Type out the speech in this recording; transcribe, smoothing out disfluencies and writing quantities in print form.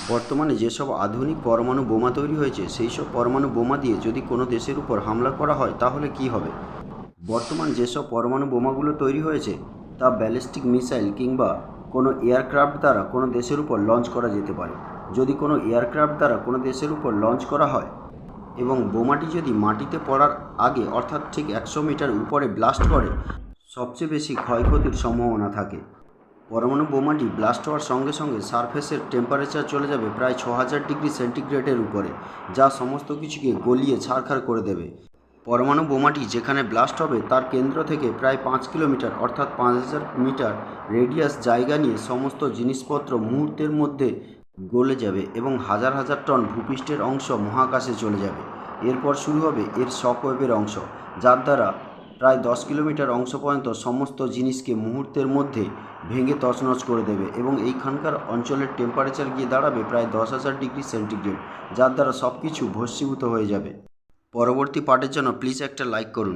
বর্তমানে যেসব আধুনিক পরমাণু বোমা তৈরি হয়েছে সেই সব পরমাণু বোমা দিয়ে যদি কোনো দেশের উপর হামলা করা হয় তাহলে কি হবে? বর্তমান যেসব পরমাণু বোমাগুলো তৈরি হয়েছে তা ব্যালিস্টিক মিসাইল কিংবা কোনো এয়ারক্রাফট দ্বারা কোনো দেশের উপর লঞ্চ করা যেতে পারে। যদি কোনো এয়ারক্রাফট দ্বারা কোনো দেশের উপর লঞ্চ করা হয় এবং বোমাটি যদি মাটিতে পড়ার আগে অর্থাৎ ঠিক 100 মিটার উপরে ব্লাস্ট করে, সবচেয়ে বেশি ক্ষয়ক্ষতির সম্ভাবনা থাকে। পরমাণু বোমাটি ব্লাস্ট হওয়ার সঙ্গে সঙ্গে সারফেসের টেম্পারেচার চলে যাবে প্রায় 6000 ডিগ্রি সেন্টিগ্রেডের উপরে, যা সমস্ত কিছুকে গলিয়ে ছারখার করে দেবে। পরমাণু বোমাটি যেখানে ব্লাস্ট হবে তার কেন্দ্র থেকে প্রায় 5 কিলোমিটার অর্থাৎ 5000 মিটার রেডিয়াস জায়গা নিয়ে সমস্ত জিনিসপত্র মুহূর্তের মধ্যে গলে যাবে এবং হাজার হাজার টন ভূপৃষ্ঠের অংশ মহাকাশে চলে যাবে। এরপর শুরু হবে এর শকওয়েভের অংশ, যার দ্বারা প্রায় 10 কিলোমিটার অংশ পর্যন্ত সমস্ত জিনিসকে মুহূর্তের মধ্যে ভেঙে তছনছ করে দেবে এবং এইখানকার অঞ্চলের টেম্পারেচার গিয়ে দাঁড়াবে প্রায় 10,000 ডিগ্রি সেন্টিগ্রেড, যার দ্বারা সব কিছু ভস্মীভূত হয়ে যাবে। পরবর্তী পার্টের জন্য প্লিজ একটা লাইক করুন।